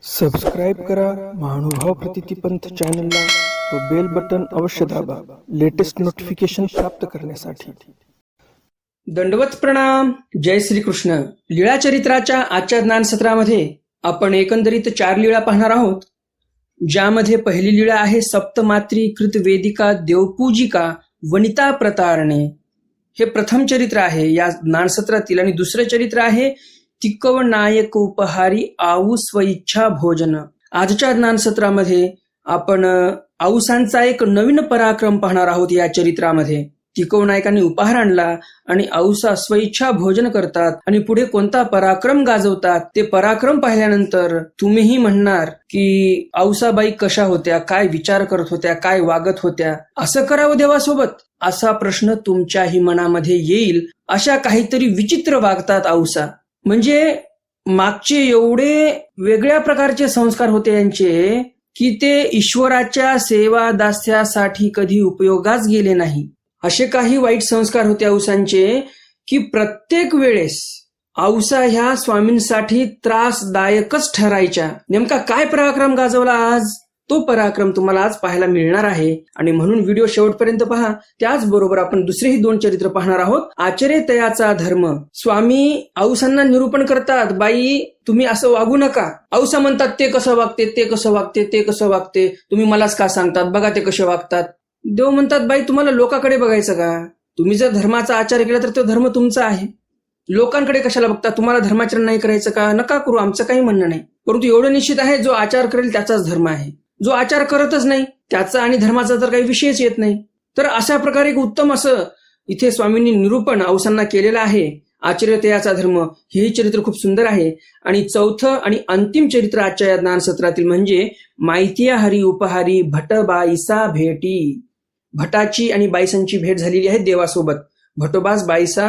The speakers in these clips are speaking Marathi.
सबस्क्राईब करा महानुभाव प्रतिपंथ चॅनलला व बेल बटन अवश्य दाबा लेटेस्ट नोटिफिकेशन प्राप्त करण्यासाठी। दंडवत प्रणाम। जय श्री कृष्ण। लीळा चरित्राच्या आजच्या ज्ञान सत्रामध्ये आपण एकंदरीत 4 लीळा पाहणार आहोत, ज्यामध्ये पहिली लीळा आहे सप्तमात्री कृत वेदिका देवपूजिका वनिता प्रतारणे। हे प्रथम चरित्र आहे या ज्ञान सत्रातील। आणि दुसरे चरित्र आहे तिकव नायक उपहारी आऊ स्वइच्छा भोजन। आजच्या ज्ञान सत्रामध्ये आपण आऊसांचा एक नवीन पराक्रम पाहणार आहोत। या चरित्रामध्ये तिकव नायकांनी उपहार आणला आणि आऊसा स्वइच्छा भोजन करतात आणि पुढे कोणता पराक्रम गाजवतात ते पराक्रम पाहिल्यानंतर तुम्हीही म्हणणार की आऊसाबाई कशा होत्या, काय विचार करत होत्या, काय वागत होत्या, असं करावं देवासोबत, असा प्रश्न तुमच्याही मनामध्ये येईल। अशा काहीतरी विचित्र वागतात आऊसा। म्हणजे मागचे एवढे वेगळ्या प्रकारचे संस्कार होते यांचे की ते ईश्वराच्या सेवा दास्यासाठी कधी उपयोगास गेले नाही। असे काही वाईट संस्कार होते आऊसांचे की प्रत्येक वेळेस आऊसा ह्या स्वामींसाठी त्रासदायकच ठरायच्या। नेमका काय पराक्रम गाजवला आज, तो पराक्रम तुम्हाला आज पाहायला मिळणार आहे आणि म्हणून व्हिडिओ शेवटपर्यंत पहा। त्याचबरोबर आपण दुसरेही 2 चरित्र पाहणार आहोत। आचरे तयाचा धर्म। स्वामी आऊसांना निरूपण करतात, बाई तुम्ही असं वागू नका। आऊसा म्हणतात ते कसं वागते, ते कसं वागते, ते कसं वागते, तुम्ही मलाच का सांगतात, बघा ते कसे वागतात। देव म्हणतात, बाई तुम्हाला लोकांकडे बघायचं का, तुम्ही जर धर्माचा आचार केला तर तो धर्म तुमचा आहे, लोकांकडे कशाला बघता, तुम्हाला धर्माचरण नाही करायचं का, नका करू, आमचं काही म्हणणं नाही। परंतु एवढं निश्चित आहे, जो आचार करेल त्याचाच धर्म आहे, जो आचार करतच नाही त्याचा आणि धर्माचा तर काही विषयच येत नाही। तर अशा प्रकारे एक उत्तम असं इथे स्वामींनी निरूपण आऊसांना केलेलं आहे। आचर्यतयाचा धर्म हेही चरित्र खूप सुंदर आहे। आणि चौथं आणि अंतिम चरित्र आजच्या या ज्ञान सत्रातील म्हणजे माहितीया हरी उपहारी भट बाईसा भेटी। भटाची आणि बाईसांची भेट झालेली आहे देवासोबत। भटोबास बाईसा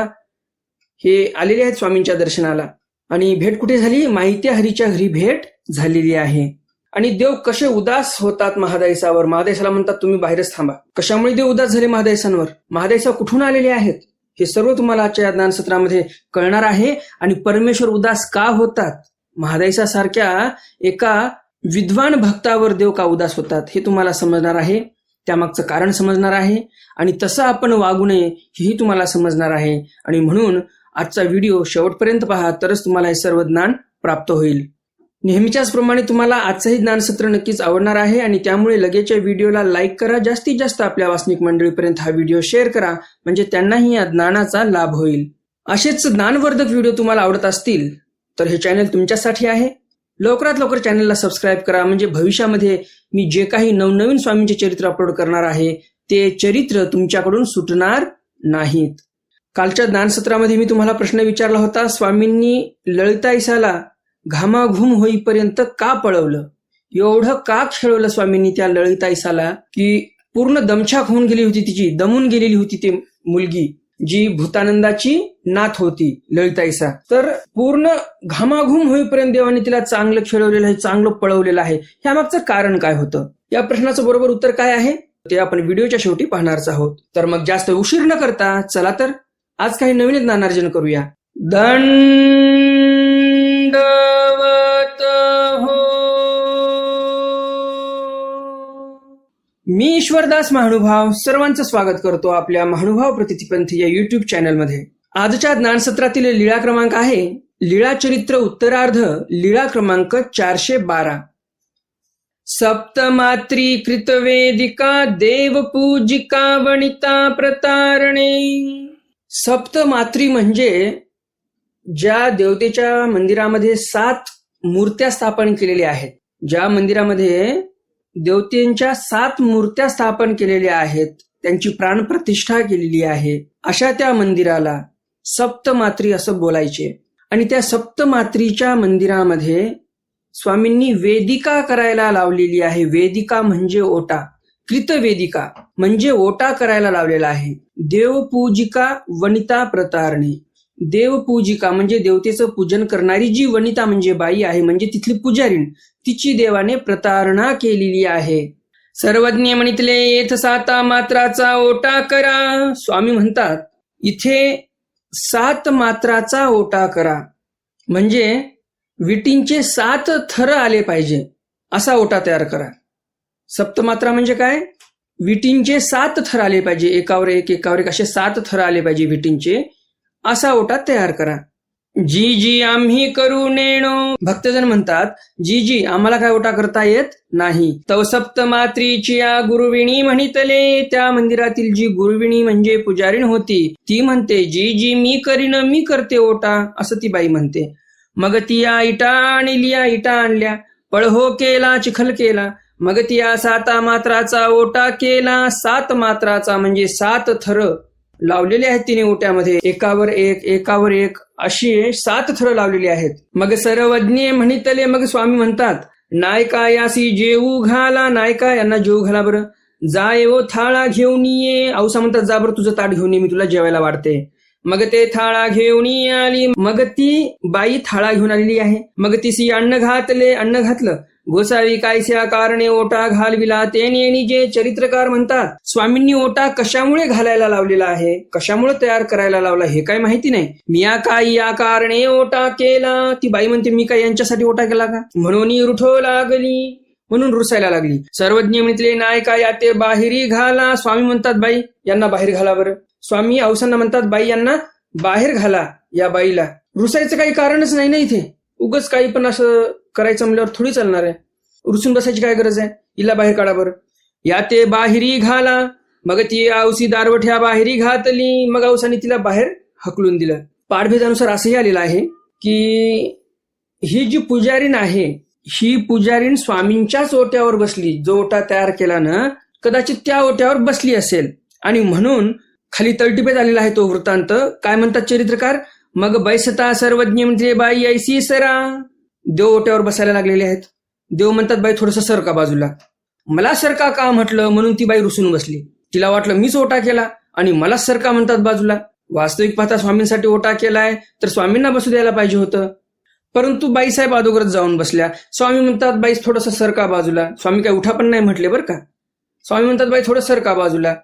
हे आलेले आहेत स्वामींच्या दर्शनाला आणि भेट कुठे झाली, माहितीया हरीच्या घरी भेट झालेली आहे। आणि देव कसे उदास होतात महादाईसावर। महादाईसाला म्हणतात तुम्ही बाहेरच थांबा। कशामुळे देव उदास झाले महादाईसांवर, महादाईसा कुठून आलेले आहेत, हे सर्व तुम्हाला आजच्या ज्ञान सत्रामध्ये कळणार आहे। आणि परमेश्वर उदास का होतात, महादाईसा सारख्या एका विद्वान भक्तावर देव का उदास होतात हे तुम्हाला समजणार आहे, त्यामागचं कारण समजणार आहे आणि तसं आपण वागू नये हेही तुम्हाला समजणार आहे। आणि म्हणून आजचा व्हिडिओ शेवटपर्यंत पहा, तरच तुम्हाला हे सर्व ज्ञान प्राप्त होईल। नेहमीच्याच प्रमाणे तुम्हाला आजचंही ज्ञानसत्र नक्कीच आवडणार आहे आणि त्यामुळे लगेचच्या व्हिडिओला लाईक करा, जास्तीत जास्त आपल्या वासनिक मंडळीपर्यंत हा व्हिडिओ शेअर करा, म्हणजे त्यांनाही या ज्ञानाचा लाभ होईल। असेच ज्ञानवर्धक व्हिडिओ तुम्हाला आवडत असतील तर हे चॅनल तुमच्यासाठी आहे। लवकरात लवकर चॅनलला सबस्क्राईब करा, म्हणजे भविष्यामध्ये मी जे काही नवनवीन स्वामींचे चरित्र अपलोड करणार आहे ते चरित्र तुमच्याकडून सुटणार नाहीत। कालच्या ज्ञानसत्रामध्ये मी तुम्हाला प्रश्न विचारला होता, स्वामींनी ललिताईसाला घामाघूम होईपर्यंत का पळवलं, एवढं का खेळवलं स्वामींनी त्या ललिताईसाला की पूर्ण दमछाक होऊन गेली होती, तिची दमून गेलेली होती ती मुलगी जी भूतानंदाची नाथ होती ललिताईसा। तर पूर्ण घामाघूम होईपर्यंत देवाने तिला चांगलं खेळवलेलं आहे, चांगलं पळवलेलं आहे। ह्यामागचं कारण काय होतं, या प्रश्नाचं बरोबर उत्तर काय आहे ते आपण व्हिडिओच्या शेवटी पाहणारच आहोत। तर मग जास्त उशीर न करता चला तर आज काही नवीन ज्ञानार्जन करूया। मी ईश्वरदास महानुभाव सर्वांचं स्वागत करतो आपल्या महानुभाव प्रतिपंथ या युट्यूब चॅनलमध्ये। आजच्या ज्ञानसत्रातील लीळा क्रमांक आहे लीळा चरित्र उत्तरार्ध, लीळा क्रमांक 412। सप्तमात्री कृतवेदिका देवपूजिका वनिता प्रतारणे। सप्तमात्री म्हणजे ज्या देवतेच्या मंदिरामध्ये 7 मूर्त्या स्थापन केलेल्या आहेत, ज्या मंदिरामध्ये देवतेंच्या 7 मूर्त्या स्थापन केलेल्या आहेत, त्यांची प्राणप्रतिष्ठा केलेली आहे, अशा त्या मंदिराला सप्तमात्री असं बोलायचे। आणि त्या सप्तमात्रीच्या मंदिरामध्ये स्वामींनी वेदिका करायला लावलेली आहे। वेदिका म्हणजे ओटा, कृतवेदिका म्हणजे ओटा करायला लावलेला आहे। देवपूजिका वनिता प्रतारणे। देवपूजिका म्हणजे देवतेचं पूजन करणारी जी वनिता म्हणजे बाई आहे, म्हणजे तिथली पुजारीण, तिची देवाने प्रतारणा केलेली आहे। सर्वज्ञ म्हणितले येथ 7 मात्राचा ओटा करा। स्वामी म्हणतात इथे 7 मात्राचा ओटा करा, म्हणजे विटींचे 7 थर आले पाहिजे असा ओटा तयार करा. सप्तमात्रा म्हणजे काय? विटींचे 7 थर आले पाहिजे, एकावर एक असे 7 थर आले पाहिजे विटींचे, असा ओटा तयार करा. जी जी आम्ही करू नेणो. भक्तजन म्हणतात, जी जी आम्हाला काय ओटा करता येत नाही. तव सप्तमात्रीची या गुरुविणी म्हणितले. त्या मंदिरातील जी गुरुविणी म्हणजे पुजारीण होती ती म्हणते, जी जी मी करीन, मी करते ओटा, असं ती बाई म्हणते. मग ती या इटा आणल्या, पळहो केला, चिखल केला. मग ती या 7 मात्राचा ओटा केला. 7 मात्राचा म्हणजे 7 थर लावलेले आहेत तिने ओट्यामध्ये, एकावर एक अशी 7 थर लावलेली आहेत. मग सर्वज्ञ म्हणितले. मग स्वामी म्हणतात, नायका यासी जेऊ घाला. नायका यांना जेऊ घाला बरं. जा येवो थाळा घेऊन ये. औसा म्हणतात, जा बरं तुझं ताट घेऊन ये, मी तुला जेवायला वाढते. मग ते थाळा घेऊन आली. मग ती बाई थाळा घेऊन आलेली आहे. मग तिसी अन्न घातलं. गोसावी कायस्या कारणे ओटा घालविला. ते नेणीजे. चरित्रकार म्हणतात, स्वामींनी ओटा कशामुळे घालायला लावलेला आहे, कशामुळे तयार करायला लावला हे काय माहिती नाही. मिया काय या कारणे ओटा केला. ती बाई म्हणते, मी काय यांच्यासाठी ओटा केला का, म्हणून रुठो लागली, म्हणून रुसायला लागली. सर्वज्ञ म्हटले, नाही काय या ते बाहेरी घाला. स्वामी म्हणतात, बाई यांना बाहेर घाला बरं. स्वामी औसांना म्हणतात, बाई यांना बाहेर घाला. या बाईला रुसायचं काही कारणच नाही ना इथे. उगच काही पण असं करायचं म्हणल्यावर थोडी चालणार आहे. रुसून बसायची काय गरज आहे. हिला बाहेर काढा बरं. या ते बाहेरी घाला. मग ती औसी दारवठ्या बाहेरी घातली. मग औसाने तिला बाहेर हकलून दिलं. पाठभेदानुसार असंही आलेलं आहे की ही जी पुजारीण आहे, ही पुजारीण स्वामींच्याच ओट्यावर बसली. जो ओटा तयार केला ना, कदाचित त्या ओट्यावर बसली असेल आणि म्हणून खाली तळटिपेत आलेला आहे तो वृत्तांत. काय म्हणतात चरित्रकार, मग बैसता सर्वज्ञ म्हणजे बाई ऐसी सरा. देव ओट्यावर बसायला लागलेले आहेत. देव म्हणतात, बाई थोडंसं सरका बाजूला. मला सरका का म्हटलं, म्हणून ती बाई रुसून बसली. तिला वाटलं मीच ओटा केला आणि मला सरका म्हणतात बाजूला. वास्तविक पाहता स्वामींसाठी ओटा केलाय तर स्वामींना बसू द्यायला पाहिजे होतं. परंतु बाईसाहेब अगोदरच जाऊन बसल्या. स्वामी म्हणतात, बाई थोडंसं सरका बाजूला. स्वामी काय उठा पण नाही म्हटले बरं का. स्वामी म्हणतात, बाई थोडं सरका बाजूला.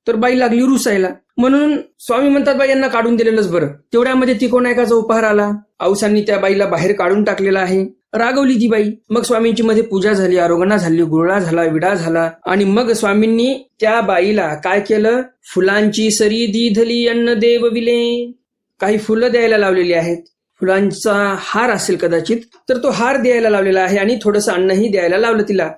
तर बाई लागली रुसायला. म्हणून स्वामी म्हणतात, बाई यांना काढून दिलेलंच बरं. तेवढ्यामध्ये तिकोनायकाचा उपहार आला. औसांनी त्या बाईला बाहेर काढून टाकलेला आहे. रागवली ती बाई. मग स्वामींची मध्ये पूजा झाली, आरोगणा झाली, गुळा झाला, विडा झाला आणि मग स्वामींनी त्या बाईला काय केलं, फुलांची सरी दिधली अन्न देव विले. काही फुलं द्यायला लावलेली आहेत. फुलांचा हार असेल कदाचित, तर तो हार द्यायला लावलेला आहे आणि थोडंसं अन्नही द्यायला लावलं तिला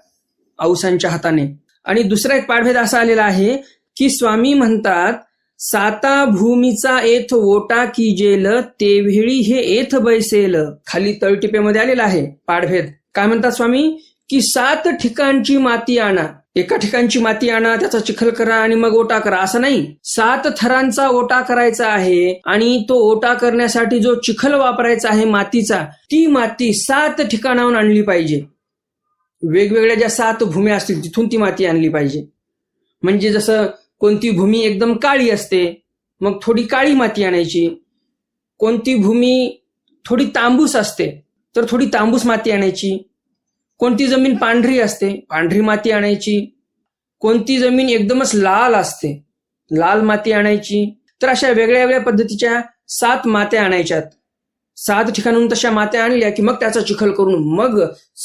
औसांच्या हाताने. आणि दुसरा एक पाठभेद असा आलेला आहे की स्वामी म्हणतात, 7 भूमीचा एथ ओटा कीजेल, तेवेळी हे एथ बैसेल. खाली तळटिपेमध्ये आलेला आहे पाठभेद. काय म्हणतात स्वामी की 7 ठिकाणची माती आणा. एका ठिकाणची माती आणा, त्याचा चिखल करा आणि मग ओटा करा, असं नाही. 7 थरांचा ओटा करायचा आहे आणि तो ओटा करण्यासाठी जो चिखल वापरायचा आहे मातीचा, ती माती 7 ठिकाणाहून आणली पाहिजे. वेगवेगळ्या ज्या 7 भूमी असतील तिथून ती माती आणली पाहिजे. म्हणजे जसं कोणती भूमी एकदम काळी असते, मग थोडी काळी माती आणायची. कोणती भूमी थोडी तांबूस असते, तर थोडी तांबूस माती आणायची. कोणती जमीन पांढरी असते, पांढरी माती आणायची. कोणती जमीन एकदमच लाल असते, लाल माती आणायची. तर अशा वेगळ्या वेगळ्या पद्धतीच्या 7 मात्या आणायच्यात. 7 ठिकाणून तशा मात्या आणल्या की मग त्याचा चिखल करून मग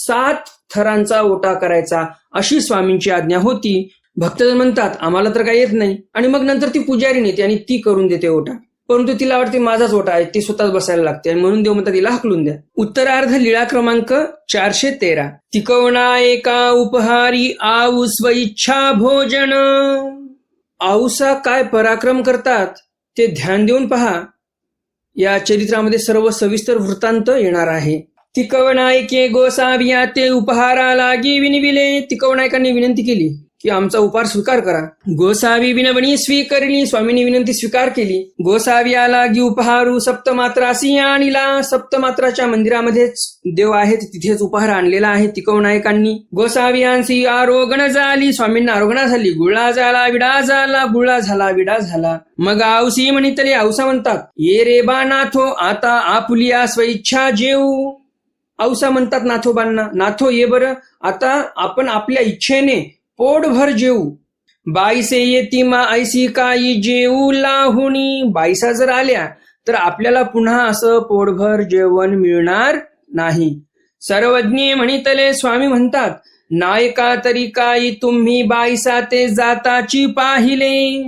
7 थरांचा ओटा करायचा, अशी स्वामींची आज्ञा होती. भक्तजन म्हणतात, आम्हाला तर काही येत नाही. आणि मग नंतर ती पुजारी येते आणि ती करून देते ओटा. परंतु तिला वाटते माझाच ओटा आहे, ती स्वतःच बसायला लागते आणि म्हणून देव म्हणतात तिला हकलून द्या. उत्तरार्ध लीळा क्रमांक 413. तिकवणा एका उपहारी आऊ स्वइच्छा भोजन. आऊसा काय पराक्रम करतात ते ध्यान देऊन पहा. या चरित्रामध्ये सर्व सविस्तर वृत्तांत येणार आहे. तिकवनायके गोसाविया ते उपहारा लागी विनविले. तिकवनायकांनी विनंती केली की आमचा उपहार स्वीकार करा. गोसावी विनवणी स्वीकारली. स्वामींनी विनंती स्वीकार केली. गोसाविया लागी उपहारू सप्तमात्रासी आणला. सप्तमात्राच्या मंदिरामध्येच देव आहेत, तिथेच उपहार आणलेला आहे तिकवनायकांनी. गोसावियांशी आरोगण झाली. स्वामींना आरोगणा झाली. गुळा झाला, विडा झाला, गुळा झाला, विडा झाला. मग औसी म्हणितले. औसा म्हणतात, ये रे बा नाथो, आता आपुलिया स्वइच्छा जेऊ. औसा म्हणतात नाथोबांना, नाथो ये बरं, आता आपण आपल्या इच्छेने पोटभर जेऊ. बाईसे येती मा ऐसी काही जेऊ लाहुणी. बाईसा जर आल्या तर आपल्याला पुन्हा असं पोटभर जेवण मिळणार नाही. सर्वज्ञे म्हणितले स्वामी म्हणतात, नायका तरी काही तुम्ही बाईसा ते जाताची पाहिले.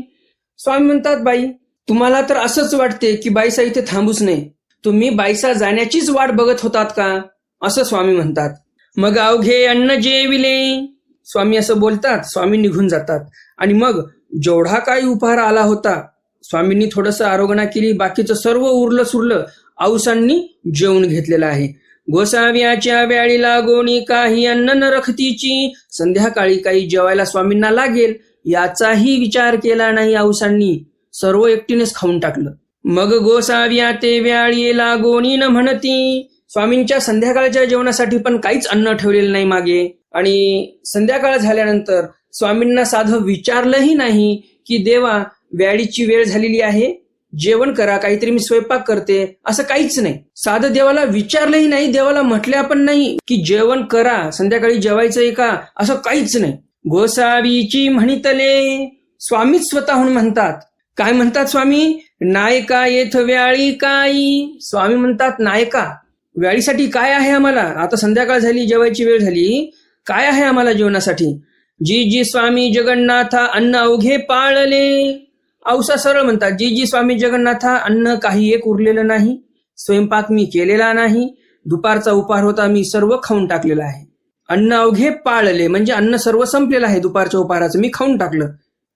स्वामी म्हणतात, बाई तुम्हाला तर असंच वाटते की बाईसा इथे थांबूच नाही, तुम्ही बाईसा जाण्याचीच वाट बघत होतात का, असं स्वामी म्हणतात. मग अवघे अन्न जेविले. स्वामी असं बोलतात, स्वामी निघून जातात. आणि मग जेवढा काही उपहार आला होता, स्वामींनी थोडस आरोगणा केली, बाकीचं सर्व उरलं सुरलं औसांनी जेवून घेतलेलं आहे. गोसाव्याच्या वेळीला गोणी काही अन्न न रखतीची. संध्याकाळी काही जेवायला स्वामींना लागेल याचाही विचार केला नाही औसांनी, सर्व एकटीनेच खाऊन टाकलं. मग गोसाव्या ते व्याळीला गोणी न म्हणती. स्वामींच्या संध्याकाळच्या जेवणासाठी पण काहीच अन्न ठेवलेलं नाही मागे. आणि संध्याकाळ झाल्यानंतर स्वामींना साधं विचारलंही नाही की देवा व्याळीची वेळ झालेली आहे, जेवण करा, काहीतरी मी स्वयंपाक करते, असं काहीच नाही. साधं देवाला विचारलंही नाही, देवाला म्हटल्या पण नाही की जेवण करा, संध्याकाळी जेवायचंय का, असं काहीच नाही. गोसावीची म्हणितले. स्वामीच स्वतःहून म्हणतात. काय म्हणतात स्वामी? नायका येथ व्याळी काही. स्वामी म्हणतात, नायका व्याळीसाठी काय आहे आम्हाला, आता संध्याकाळ झाली, जेवायची वेळ झाली, काय आहे आम्हाला जेवणासाठी. जी जी स्वामी जगन्नाथा अन्न अवघे पाळले. औसा सरळ म्हणतात, जी जी स्वामी जगन्नाथा अन्न काही एक उरलेलं नाही, स्वयंपाक मी केलेला नाही, दुपारचा उपहार होता मी सर्व खाऊन टाकलेला आहे. अन्न अवघे पाळले म्हणजे अन्न सर्व संपलेलं आहे, दुपारच्या उपहाराचं मी खाऊन टाकलं.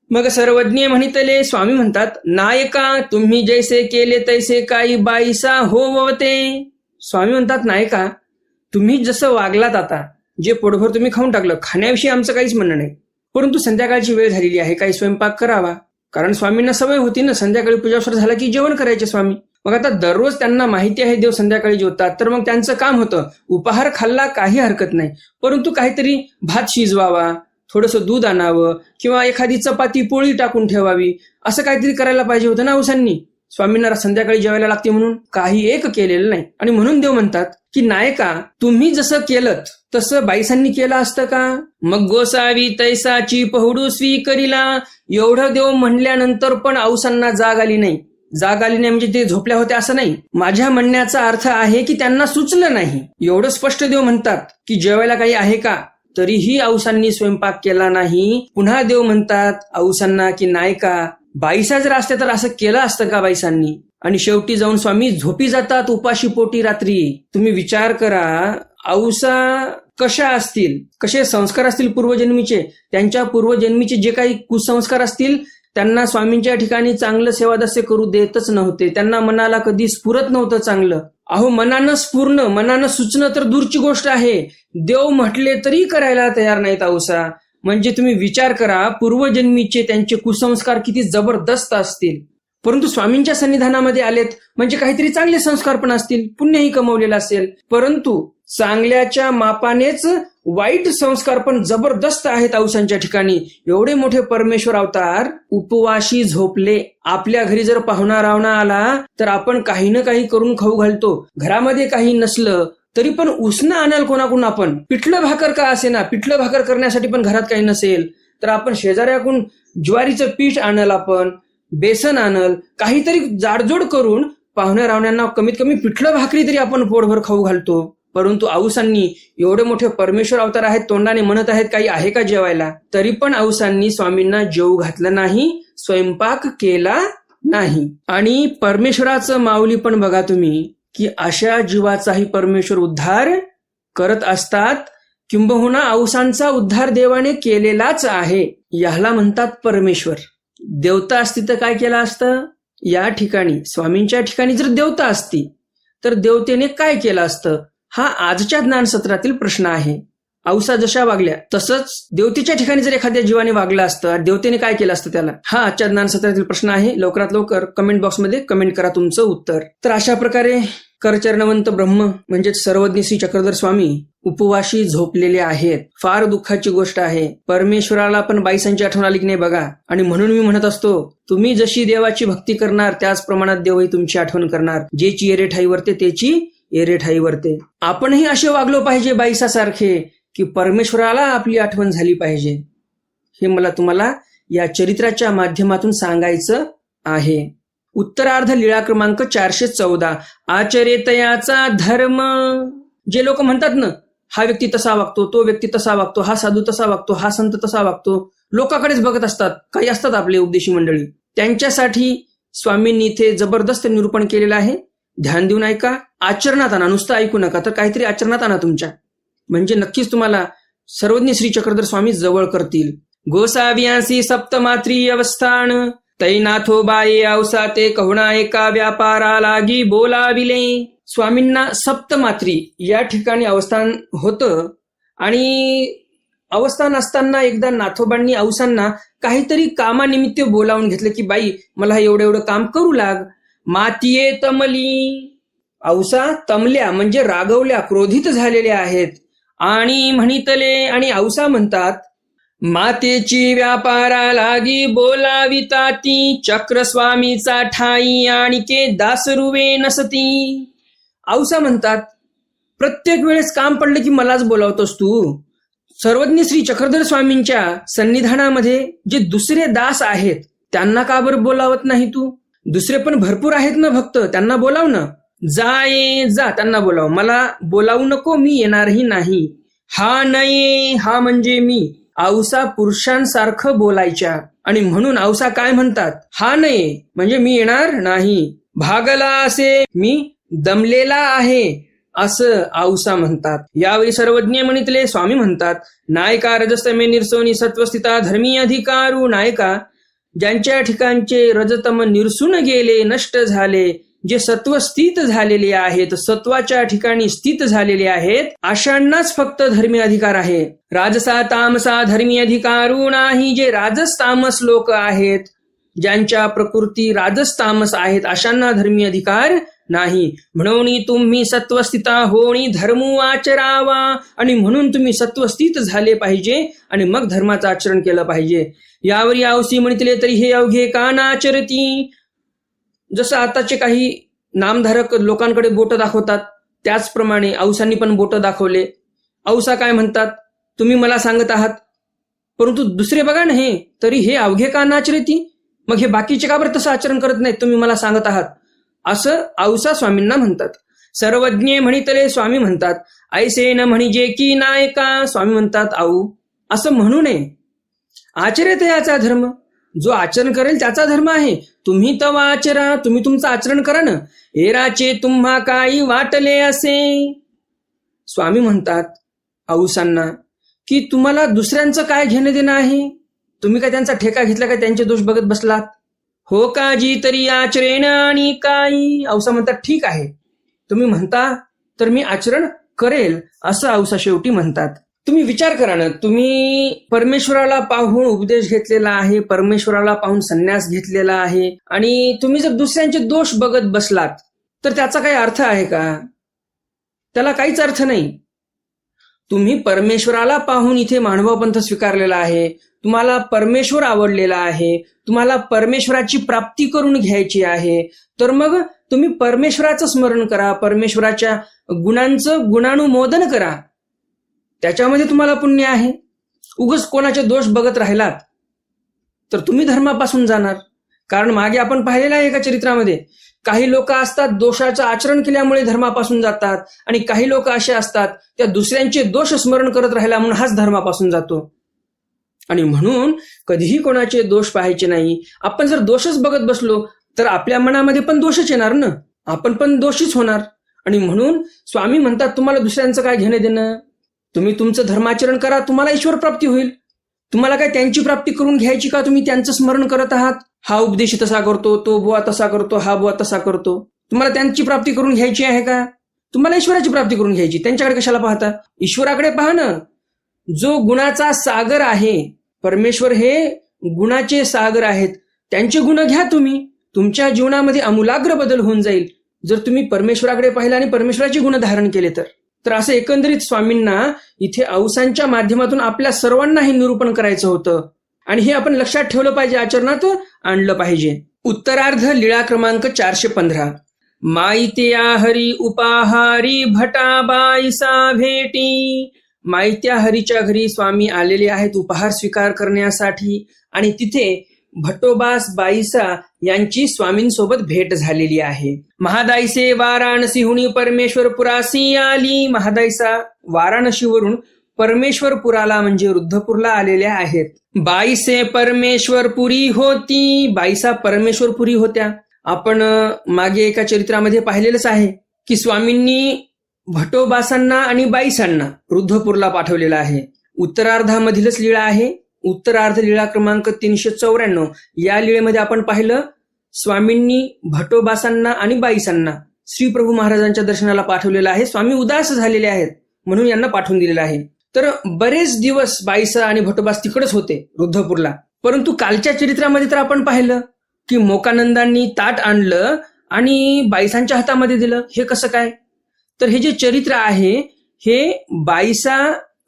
मग सर्वज्ञ म्हणितले. स्वामी म्हणतात, नायका तुम्ही जैसे केले तैसे काही बाईसा होवते. स्वामी म्हणतात, नायका तुम्ही जसं वागलात, आता जे पोटभर तुम्ही खाऊन टाकलं, खाण्याविषयी आमचं काहीच म्हणणं नाही, परंतु संध्याकाळची वेळ झालेली आहे, काही स्वयंपाक करावा. कारण स्वामींना सवय होती ना, संध्याकाळी पूजासर झाला की जेवण करायचे स्वामी. मग आता दररोज त्यांना माहिती आहे देव संध्याकाळी जेवतात, तर मग त्यांचं काम होतं उपहार खाल्ला काही हरकत नाही, परंतु काहीतरी भात शिजवावा, थोडंसं दूध आणावं किंवा एखादी चपाती पोळी टाकून ठेवावी, असं काहीतरी करायला पाहिजे होतं ना औसांनी. स्वामींना संध्याकाळी जेवायला लागते म्हणून काही एक केलेलं नाही. आणि म्हणून देव म्हणतात की नायका तुम्ही जसं केलं तसं बाईसांनी केलं असतं का. मग गोसावी तैसाची पहुडू स्वीकरिला. एवढं देव म्हणल्यानंतर पण औसांना जाग आली नाही. जाग आली नाही म्हणजे ते झोपल्या होत्या असं नाही. माझ्या म्हणण्याचा अर्थ आहे की त्यांना सुचलं नाही. एवढं स्पष्ट देव म्हणतात की जेवायला काही आहे का, तरीही औसांनी स्वयंपाक केला नाही. पुन्हा देव म्हणतात औसांना की नायका बाईसा जर असते तर असं केलं असतं का बाईसांनी. आणि शेवटी जाऊन स्वामी झोपी जातात उपाशी पोटी रात्री. तुम्ही विचार करा, औसा कशा असतील, कसे संस्कार असतील पूर्वजन्मीचे, त्यांच्या पूर्वजन्मीचे जे काही कुसंस्कार असतील त्यांना स्वामींच्या ठिकाणी चांगलं सेवादास्य करू देतच नव्हते. त्यांना मनाला कधी स्फुरत नव्हतं चांगलं. अहो मनानं स्फुरणं, मनानं सुचणं तर दूरची गोष्ट आहे, देव म्हटले तरी करायला तयार नाहीत औसा. म्हणजे तुम्ही विचार करा, पूर्वजन्मीचे त्यांचे कुसंस्कार किती जबरदस्त असतील, परंतु स्वामींच्या सन्निधानामध्ये आलेत म्हणजे काहीतरी चांगले संस्कार पण असतील, पुण्यही कमवलेलं असेल, परंतु चांगल्याच्या मापानेच वाईट संस्कार पण जबरदस्त आहेत औसांच्या ठिकाणी. एवढे मोठे परमेश्वर अवतार उपवाशी झोपले. आपल्या घरी जर पाहुणा रावणा आला तर आपण काही ना काही करून खाऊ घालतो. घरामध्ये काही नसलं तरी पण उसणं आणाल कोणाकडून, आपण पिठलं भाकर का असे ना, पिठलं भाकर करण्यासाठी पण घरात काही नसेल तर आपण शेजाऱ्याकडून ज्वारीचं पीठ आणल, आपण बेसन आणल, काहीतरी जाडजोड करून पाहुण्या रावण्यांना कमीत कमी पिठलं भाकरी तरी आपण पोटभर खाऊ घालतो. परंतु औसांनी एवढे मोठे परमेश्वर अवतार आहेत, तोंडाने म्हणत आहेत काही आहे का जेवायला, तरी पण औसांनी स्वामींना जेवू घातलं नाही, स्वयंपाक केला नाही. आणि परमेश्वराचं माऊली पण बघा तुम्ही की अशा जीवाचाही परमेश्वर उद्धार करत असतात. किंबहुना औसांचा उद्धार देवाने केलेलाच आहे. याला म्हणतात परमेश्वर. देवता असती तर काय केलं असतं, या ठिकाणी स्वामींच्या ठिकाणी जर देवता असती तर देवतेने काय केलं असतं, हा आजच्या ज्ञानसत्रातील प्रश्न आहे. औसा जशा वागल्या तसंच देवतेच्या ठिकाणी जर एखाद्या जीवाने वागला असतं, देवतेने काय केलं असतं त्याला, हा आजच्या ज्ञानसत्रातील प्रश्न आहे. लवकरात लवकर कमेंट बॉक्समध्ये कमेंट करा तुमचं उत्तर. तर अशा प्रकारे करचरणवंत ब्रह्म म्हणजे सर्वज्ञ श्री चक्रधर स्वामी उपवाशी झोपलेले आहेत. फार दुःखाची गोष्ट आहे. परमेश्वराला पण बाईसांची आठवण आली की नाही बघा. आणि म्हणून मी म्हणत असतो, तुम्ही जशी देवाची भक्ती करणार त्याच प्रमाणात देवही तुमची आठवण करणार. जेची एरेठाई वरते त्याची एरेठाई वरते. आपणही असे वागलो पाहिजे बाईसासारखे की परमेश्वराला आपली आठवण झाली पाहिजे. हे मला तुम्हाला या चरित्राच्या माध्यमातून सांगायचं आहे. उत्तरार्ध लीळा क्रमांक 414. आचरेतयाचा धर्म. जे लोक म्हणतात ना, हा व्यक्ती तसा वागतो, तो व्यक्ती तसा वागतो, हा साधू तसा वागतो, हा संत तसा वागतो, लोकांकडेच बघत असतात. काही असतात आपले उपदेशी मंडळी, त्यांच्यासाठी स्वामींनी इथे जबरदस्त निरूपण केलेलं आहे. ध्यान देऊन ऐका, आचरणात आणा, नुसतं ऐकू नका, तर काहीतरी आचरणात आणा तुमच्या, म्हणजे नक्कीच तुम्हाला सर्वज्ञ श्री चक्रधर स्वामी जवळ करतील. गोसावियांसी सप्तमात्री अवस्थान तैनाथो बाये औसा ते कहुणा एका व्यापारा लागी बोलाविले. स्वामींना सप्तमात्री या ठिकाणी अवस्थान होतं आणि अवस्थान असताना एकदा नाथोबांनी औसांना काहीतरी कामानिमित्त बोलावून घेतलं की बाई मला एवढं एवढं काम करू लाग. मातीये तमली, औसा तमल्या म्हणजे रागवल्या, क्रोधित झालेल्या आहेत. आणि म्हणितले, आणि औसा म्हणतात मातेची व्यापारा लागी बोलाविता ती चक्रस्वामीचा ठाई आणि के दासरुवे नसती. औसा म्हणतात प्रत्येक वेळेस काम पडलं की मलाच बोलावतोस तू. सर्वज्ञ श्री चक्रधर स्वामींच्या सन्निधानामध्ये जे दुसरे दास आहेत त्यांना का बरं बोलावत नाही तू? दुसरे पण भरपूर आहेत ना भक्त, त्यांना बोलाव ना. जा त्यांना बोलाव, मला बोलावू नको, मी येणारही नाही. हा नये, हा म्हणजे मी. औसा पुरुषांसारखं बोलायच्या आणि म्हणून औसा काय म्हणतात, हा नये म्हणजे मी येणार नाही. भागला असे, मी दमलेला आहे असं औसा म्हणतात. यावेळी सर्वज्ञ म्हणितले स्वामी म्हणतात नायका रजस्तमे निर्सोनी सत्वस्थिता धर्मी अधिकारू. नायका, ज्यांच्या ठिकाणचे रजतम निरसून गेले, नष्ट झाले, जे सत्व स्थित झालेले आहेत, सत्वाच्या ठिकाणी स्थित झालेले आहेत, अशांनाच फक्त धर्मी अधिकार आहे. राजसा तामसा धर्मी अधिकारू नाही. जे राजस तामस लोक आहेत, ज्यांच्या प्रकृती राजस तामस आहेत, अशांना धर्मी अधिकार नाही. म्हणून तुम्ही सत्वस्थिता होणी धर्मू आचरावा, आणि म्हणून तुम्ही सत्वस्थित झाले पाहिजे आणि मग धर्माचं आचरण केलं पाहिजे. यावरी औसी म्हणितले तरी हे अवघे का नाचरती. जसं आताचे काही नामधारक लोकांकडे बोट दाखवतात त्याचप्रमाणे औसांनी पण बोट दाखवले. औसा काय म्हणतात, तुम्ही मला सांगत आहात परंतु दुसरे बघा ना हे, तरी हे अवघे का नाचरती, मग हे बाकीचे का बरं तसं आचरण करत नाहीत, तुम्ही मला सांगत आहात, असं औसा स्वामींना म्हणतात. सर्वज्ञ म्हणितले स्वामी म्हणतात ऐसे न म्हणजे की नायका. स्वामी म्हणतात आऊ असं म्हणू नये, आचरेत याचा धर्म, जो आचरण करेल त्याचा धर्म आहे. तुम्ही तवा आचरा, तुम्ही तुमचं आचरण करा ना. एराचे तुम्हा काही वाटले असे. स्वामी म्हणतात औसांना की तुम्हाला दुसऱ्यांचं काय घेणं देणं आहे, तुम्ही काय त्यांचा ठेका घेतला काय, त्यांचे दोष बघत बसलात. हो काजी तरी आचरेन आणि काही. औसा म्हणतात ठीक आहे, तुम्ही म्हणता तर मी आचरण करेल, असं औसा शेवटी म्हणतात. तुम्ही विचार करा ना, तुम्ही परमेश्वराला पाहून उपदेश घेतलेला आहे, परमेश्वराला पाहून संन्यास घेतलेला आहे, आणि तुम्ही जर दुसऱ्यांचे दोष बघत बसलात तर त्याचा काही अर्थ आहे का? त्याला काहीच अर्थ नाही. तुम्ही परमेश्वराला पाहून इथे मानव पंथ स्वीकारलेला आहे, तुम्हाला परमेश्वर आवडलेला आहे, तुम्हाला परमेश्वराची प्राप्ती करून घ्यायची आहे, तर मग तुम्ही परमेश्वराचं स्मरण करा, परमेश्वराच्या गुणांचं गुणानुमोदन करा, त्याच्यामध्ये तुम्हाला पुण्य आहे. उगाच कोणाचे दोष बघत राहिलात तर तुम्ही धर्मापासून जाणार. कारण मागे आपण पाहिलेलं आहे एका चरित्रामध्ये, काही लोक असतात दोषाचं आचरण केल्यामुळे धर्मापासून जातात, आणि काही लोक असे असतात त्या दुसऱ्यांचे दोष स्मरण करत राहिला म्हणून हाच धर्मापासून जातो. आणि म्हणून कधीही कोणाचे दोष पाहायचे नाही. आपण जर दोषच बघत बसलो तर आपल्या मनामध्ये पण दोषच येणार ना, आपण पण दोषीच होणार. आणि म्हणून स्वामी म्हणतात तुम्हाला दुसऱ्यांचं काय घेणं देणं, तुम्ही तुमचं धर्माचरण करा, तुम्हाला ईश्वर प्राप्ती होईल. तुम्हाला काय त्यांची प्राप्ती करून घ्यायची का, तुम्ही त्यांचं स्मरण करत आहात, हा उपदेश तसा करतो, तो बुवा तसा करतो, हा बुवा तसा करतो, तुम्हाला त्यांची प्राप्ती करून घ्यायची आहे का? तुम्हाला ईश्वराची प्राप्ती करून घ्यायची. त्यांच्याकडे कशाला पाहता, ईश्वराकडे पहा ना, जो गुणाचा सागर आहे. परमेश्वर हे गुणाचे सागर आहेत, त्यांचे गुण घ्या तुम्ही, तुमच्या जीवनामध्ये आमूलाग्र बदल होऊन जाईल जर तुम्ही परमेश्वराकडे पाहिलं आणि परमेश्वराचे गुण धारण केले तर असं एकंदरीत स्वामींना इथे औसांच्या माध्यमातून आपल्या सर्वांना हे निरूपण करायचं होतं, आणि हे आपण लक्षात ठेवलं पाहिजे, आचरणात आणलं पाहिजे. उत्तरार्ध लीळा क्रमांक 415. माईत्या हरी उपाहारी भटाबाईसा भेटी. माईत्या हरीच्या घरी स्वामी आलेले आहेत उपहार स्वीकार करण्यासाठी, आणि तिथे भटोबास बाईसा यांची स्वामींसोबत भेट झालेली आहे. महादाईसे वाराणसीहुनी परमेश्वरपुरासी आली. महादाईसा वाराणसीवरून परमेश्वरपुराला म्हणजे रुद्धपूरला आलेल्या आहेत. बाईसे परमेश्वरपुरी होती. बाईसा परमेश्वरपुरी होत्या. आपण मागे एका चरित्रामध्ये पाहिलेलंच आहे की स्वामींनी भटोबासांना आणि बाईसांना रुद्धपूरला पाठवलेलं आहे. उत्तरार्धामधीलच लीळा आहे. उत्तरार्ध लीळा क्रमांक 394. या लीळेमध्ये आपण पाहिलं स्वामींनी भटोबासांना आणि बाईसांना श्री प्रभू महाराजांच्या दर्शनाला पाठवलेलं आहे. स्वामी उदास झालेले आहेत म्हणून यांना पाठवून दिलेलं आहे. तर बरेच दिवस बाईसा आणि भटोबास तिकडेच होते रुद्धपूरला. परंतु कालच्या चरित्रामध्ये तर आपण पाहिलं की मोकानंदांनी ताट आणलं आणि बाईसांच्या हातामध्ये दिलं. हे कसं काय? तर हे जे चरित्र आहे हे बाईसा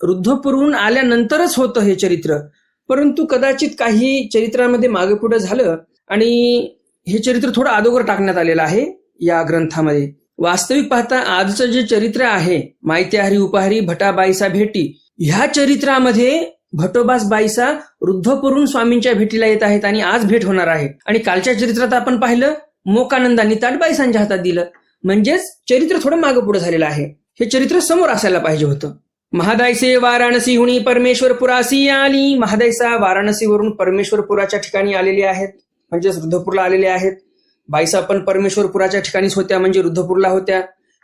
रुद्धपूरहून आल्यानंतरच होतं हे चरित्र. परंतु कदाचित काही चरित्रामध्ये मागे पुढे झालं आणि हे चरित्र थोडं अगोदर टाकण्यात आलेलं आहे या ग्रंथामध्ये. वास्तविक पाहता आजचं जे चरित्र आहे माहित्याहरी उपहारी भटा बाईसा भेटी, ह्या चरित्रामध्ये भटोबास बाईसा रुद्धपूरहून स्वामींच्या भेटीला येत आहेत आणि आज भेट होणार आहे. आणि कालच्या चरित्रात आपण पाहिलं मोकानंदांनी ताट बाईसांच्या हातात दिलं. म्हणजेच चरित्र थोडं मागे पुढे झालेलं आहे. हे चरित्र समोर असायला पाहिजे होतं. महादाईसे वाराणसीहुनी परमेश्वरपुरासी आली. महादाईसा वाराणसीवरून परमेश्वरपुराच्या ठिकाणी आलेले आहेत म्हणजेच रुद्धपूरला आलेले आहेत. बाईसा पण परमेश्वरपुराच्या ठिकाणीच होत्या म्हणजे रुद्धपूरला होत्या.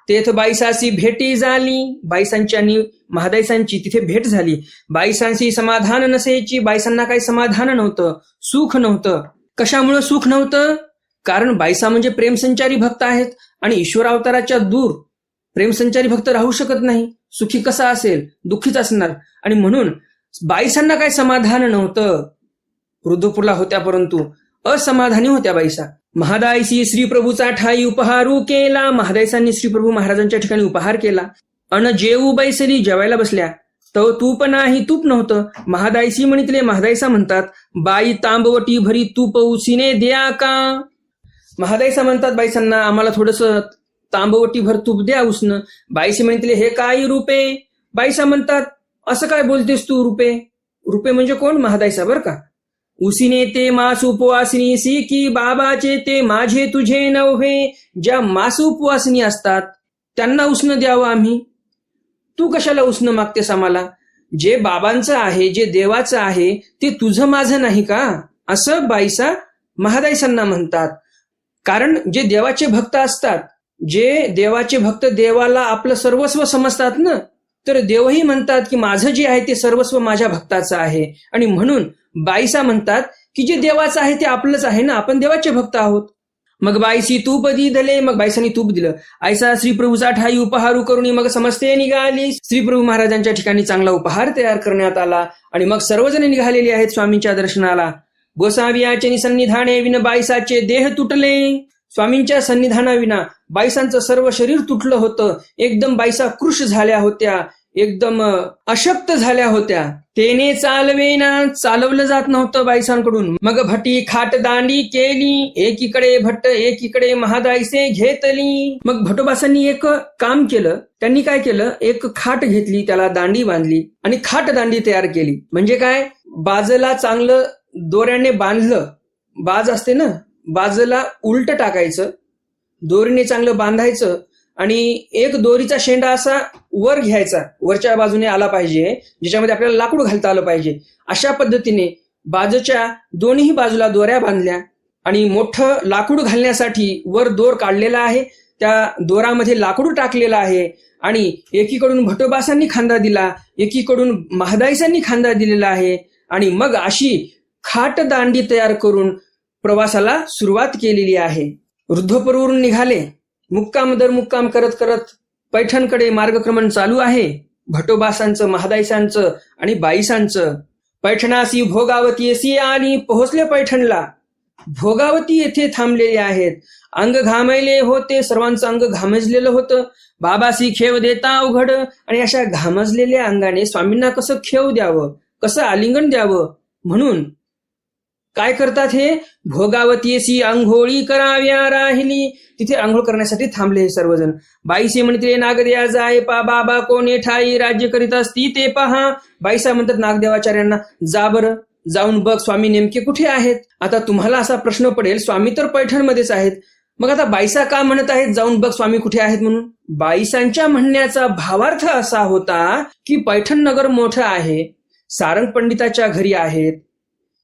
तेथ बाईसासी भेटी झाली. बाईसांची आणि महादाईसांची तिथे भेट झाली. बाईसांशी समाधान नसेची. बाईसांना काही समाधान नव्हतं, सुख नव्हतं. कशामुळे सुख नव्हतं? कारण बाईसा म्हणजे प्रेमसंचारी भक्त आहेत आणि ईश्वर अवताराच्या दूर प्रेमसंचारी भक्त राहू शकत नाही. सुखी कसा असेल? दुःखीच असणार. आणि म्हणून बाईसांना काही समाधान नव्हतं. रुद्धपूरला होत्या परंतु असमाधानी होत्या बाईसा. महादाईसी श्रीप्रभूचा ठाई उपहारू केला. महादाईसांनी श्रीप्रभू महाराजांच्या ठिकाणी उपहार केला. अन जेऊ बैसली, जेवायला बसल्या. तो तूप नाही, तूप नव्हतं. महादाईसी म्हणितले. महादाईसा म्हणतात बाई तांबवटी भरी तूप उसीने द्या का. महादाईसा म्हणतात बाईसांना आम्हाला थोडस तांबवटी भर तूप द्या उसनं. बाईसी म्हणितले हे काय रूपे. बाईसा म्हणतात असं काय बोलतेस तू रूपे. रूपे म्हणजे कोण? महादाईसा बरं का. उसीने ते मास उपवासिनी सी की बाबाचे ते माझे तुझे नव्हे. ज्या मास उपवासिनी असतात त्यांना उष्ण द्यावं आम्ही. तू कशाला उष्ण मागतेस आम्हाला? जे बाबांचं आहे, जे देवाचं आहे ते तुझं माझं नाही का? असं बाईसा महादाईसांना म्हणतात. कारण जे देवाचे भक्त असतात, जे देवाचे भक्त देवाला आपलं सर्वस्व समजतात ना, तर देवही म्हणतात की माझं जे आहे ते सर्वस्व माझ्या भक्ताचं आहे. आणि म्हणून बाईसा म्हणतात की जे देवाचं आहे ते आपलंच आहे ना, आपण देवाचे भक्त आहोत. मग बाईसी तूप दिले. मग बाईसांनी तूप दिलं. ऐसा श्रीप्रभूचा ठाई उपहारू करून मग समस्ते निघाली. श्रीप्रभू महाराजांच्या ठिकाणी चांगला उपहार तयार करण्यात आला आणि मग सर्वजण निघालेली आहेत स्वामींच्या दर्शनाला. गोसावियाचे सन्निधाने विन बाईसाचे देह तुटले. स्वामींच्या सन्निधानाविना बाईसांचं सर्व शरीर तुटलं होतं. एकदम बाईसा कृश झाल्या होत्या, एकदम अशक्त झाल्या होत्या. तेने चालवेना, चालवलं जात नव्हतं बाईसांकडून. मग भटी खाट दांडी केली. एकीकडे भट्ट एकीकडे महादाईसे घेतली. मग भटोबासांनी एक काम केलं. त्यांनी काय केलं? एक खाट घेतली, त्याला दांडी बांधली आणि खाट दांडी तयार केली. म्हणजे काय? बाजूला चांगलं दोऱ्याने बांधलं. बाज असते ना, बाजूला उलट टाकायचं, दोरीने चांगलं बांधायचं आणि एक दोरीचा शेंडा असा वर घ्यायचा, वरच्या बाजूने आला पाहिजे, ज्याच्यामध्ये आपल्याला लाकूड घालता आलं पाहिजे. अशा पद्धतीने बाजूच्या दोन्ही बाजूला दोऱ्या बांधल्या आणि मोठं लाकूड घालण्यासाठी वर दोर काढलेला आहे. त्या दोरामध्ये लाकूड टाकलेलं आहे आणि एकीकडून भटोबासांनी खांदा दिला, एकीकडून महादाईसांनी खांदा दिलेला आहे. आणि मग अशी खाट दांडी तयार करून प्रवासाला सुरुवात केलेली आहे. रुद्धपूरवरून निघाले. मुक्काम दर मुक्काम करत करत पैठणकडे मार्गक्रमण चालू आहे. भटोबासांचं, महादाईसांचं आणि बाईसांचं. पैठणासी भोगावती असी आली. पोहोचले पैठणला. भोगावती येथे थांबलेले आहेत. अंग घामले होते, सर्वांचं अंग घामजलेलं होतं. बाबासी खेव देता अवघड. आणि अशा घामजलेल्या अंगाने स्वामींना कसं खेव द्यावं, कसं आलिंगन द्यावं म्हणून काय करतात? हे भोगावतीसी अंघोळी कराव्या राहिली. तिथे आंघोळ करण्यासाठी थांबले हे सर्वजण. बाईसे म्हणते नागदेया जाय पा बाबा कोणे ठाई राज्य करीत असती ते पहा. बाईसा म्हणतात नागदेवाचार्यांना जा बरं, जाऊन बघ स्वामी नेमके कुठे आहेत. आता तुम्हाला असा प्रश्न पडेल, स्वामी तर पैठणमध्येच आहेत, मग आता बाईसा का म्हणत आहेत जाऊन बघ स्वामी कुठे आहेत म्हणून. बाईसांच्या म्हणण्याचा भावार्थ असा होता की पैठण नगर मोठं आहे, सारंग पंडिताच्या घरी आहेत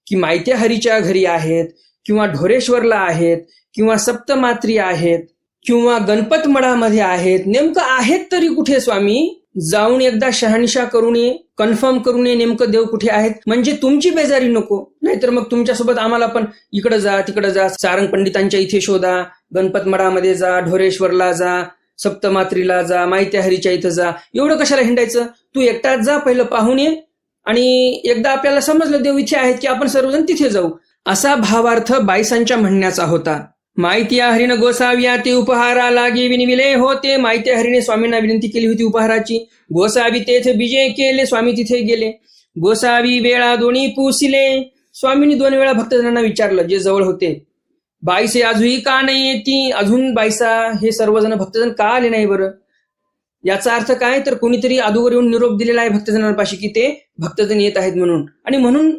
की मायत्या हरीच्या घरी आहेत किंवा ढोरेश्वरला आहेत किंवा सप्तमात्री आहेत किंवा गणपत मठामध्ये आहेत, नेमकं आहेत तरी कुठे स्वामी. जाऊन एकदा शहानिशा करून ये, कन्फर्म करून ये नेमकं देव कुठे आहेत, म्हणजे तुमची बेजारी नको. नाहीतर मग तुमच्यासोबत आम्हाला पण इकडे जा तिकडे जा, सारंग पंडितांच्या इथे शोधा, गणपत मठामध्ये जा, ढोरेश्वरला जा, सप्तमात्रीला जा, मायत्या हरीच्या इथं जा, एवढं कशाला हिंडायचं. तू एकटाच जा, पहिलं पाहून ये, आणि एकदा आपल्याला समजलं देव इथे आहेत की आपण सर्वजण तिथे जाऊ, असा भावार्थ बाईसांच्या म्हणण्याचा होता. मायत्या हरीनं गोसाव्या ते उपहारा लागे विनिविले होते. मायत्या हरीने स्वामींना विनंती केली होती उपहाराची. गोसावी तेथे विजय केले, स्वामी तिथे गेले. गोसावी वेळा दोन्ही पुसिले. स्वामींनी 2 वेळा भक्तजनांना विचारलं जे जवळ होते, बाईसे अजूनही का नाही येती, अजून बाईसा हे सर्वजण भक्तजन का आले नाही बरं. याचा अर्थ काय, तर कोणीतरी अगोदर येऊन निरोप दिलेला आहे भक्तजनांपाशी की ते भक्तजन येत आहेत म्हणून, आणि म्हणून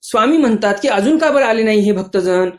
स्वामी म्हणतात की अजून का बरं आले नाही हे भक्तजन.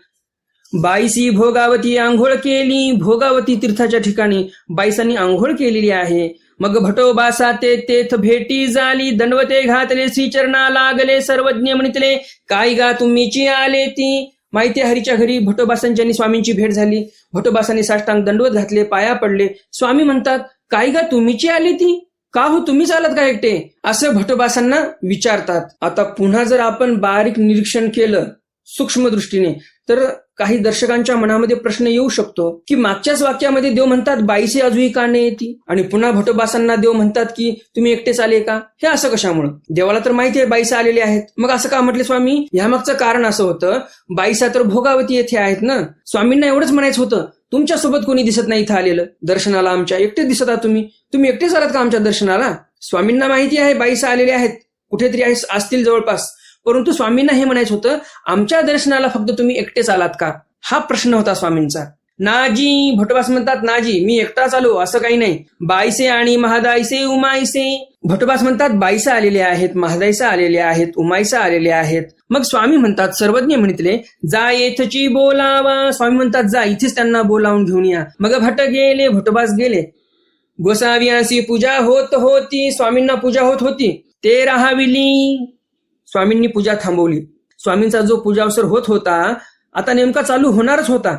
बाईसी भोगावती आंघोळ केली. भोगावती तीर्थाच्या ठिकाणी बाईसांनी आंघोळ केलेली आहे. मग भटोबासा ते तेथ भेटी झाली. दंडवते घातले, श्रीचरणा लागले, सर्वज्ञ म्हणितले, काय गा तुम्हीची आले ती. मायत्या हरीच्या घरी भटोबासांची आणि स्वामींची भेट झाली. भटोबासांनी साष्टांग दंडवत घातले, पाया पडले. स्वामी म्हणतात, काय गा तुम्हीची आली ती, का हो तुम्हीच आलात का एकटे, असं भटोबासांना विचारतात. आता पुन्हा जर आपण बारीक निरीक्षण केलं सूक्ष्म दृष्टीने, तर काही दर्शकांच्या मनामध्ये प्रश्न येऊ शकतो की मागच्याच वाक्यामध्ये देव म्हणतात बाईसे अजूनही का नाही येते, आणि पुन्हा भटोबासांना देव म्हणतात की तुम्ही एकटेच आले का, हे असं कशामुळं. देवाला तर माहिती आहे बाईसा आलेले आहेत, मग असं का म्हटले स्वामी. यामागचं कारण असं होतं, बाईसा तर भोगावती येथे आहेत ना. स्वामींना एवढंच म्हणायचं होतं, तुमच्यासोबत कोणी दिसत नाही इथं आलेलं दर्शनाला, आमच्या एकटेच दिसत आहात तुम्ही एकटेच आलात का आमच्या दर्शनाला. स्वामींना माहिती आहे बाईसा आलेले आहेत, कुठेतरी असतील जवळपास, परंतु स्वामींना हे म्हणायचं होतं आमच्या दर्शनाला फक्त तुम्ही एकटेच आलात का, हा प्रश्न होता स्वामींचा. नाजी, भटोबास म्हणतात नाजी, मी एकटाच आलो असं काही नाही. बाईसे आणि महादाईसे उमाईसे. भटोबास म्हणतात बाईसा आलेले आहेत, महादाईसा आलेले आहेत, उमाईसा आलेले आहेत. मग स्वामी म्हणतात सर्वज्ञ म्हणितले, जा येथची बोलावा. स्वामी म्हणतात जा इथेच त्यांना बोलावून घेऊन या. मग भट गेले, भटोबास गेले. गोसाव्यासी पूजा होत होती. स्वामींना पूजा होत होती, ते राहाविली. स्वामींनी पूजा थांबवली. स्वामींचा जो पूजावसर होत होता आता नेमका चालू होणारच होता,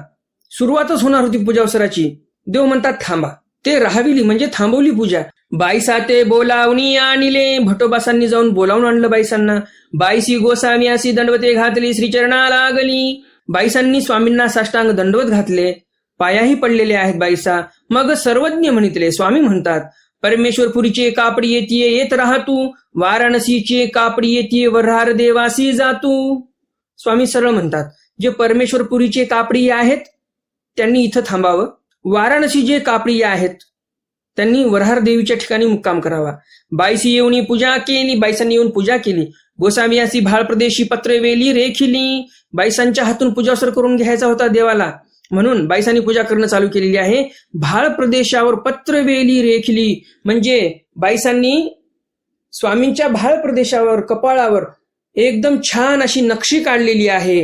सुरुवातच होणार होती पूजावसराची. देव म्हणतात थांबा, ते राहाविली म्हणजे थांबवली पूजा. बाईसा ते बोलावणी आणले. भटोबासांनी जाऊन बोलावून आणलं बाईसांना. बाईसी गोसाव्यासी दंडवते घातली, श्रीचरणा लागली. बाईसांनी स्वामींना साष्टांग दंडवत घातले, पायाही पडलेले आहेत बाईसा. मग सर्वज्ञ म्हणितले. स्वामी म्हणतात परमेश्वरपुरीचे कापडी येतीये येत राहतू, वाराणसीचे कापडी येतीये वऱ्हार देवासी जातू. स्वामी सरळ म्हणतात जे परमेश्वरपुरीचे कापडी आहेत त्यांनी इथं थांबावं, वाराणसी जे कापडी आहेत त्यांनी वऱ्हार देवीच्या ठिकाणी मुक्काम करावा. बाईसी येऊन पूजा केली. बाईसांनी येऊन पूजा केली. गोसाव्यासी भाळ प्रदेशी पत्र वेली रेखिली. बाईसांच्या हातून पूजासर करून घ्यायचा होता देवाला, म्हणून बाईसांनी पूजा करणं चालू केलेली आहे. भाळ प्रदेशावर पत्रवेली रेखली म्हणजे बाईसांनी स्वामींच्या भाळ प्रदेशावर कपाळावर एकदम छान अशी नक्षी काढलेली आहे,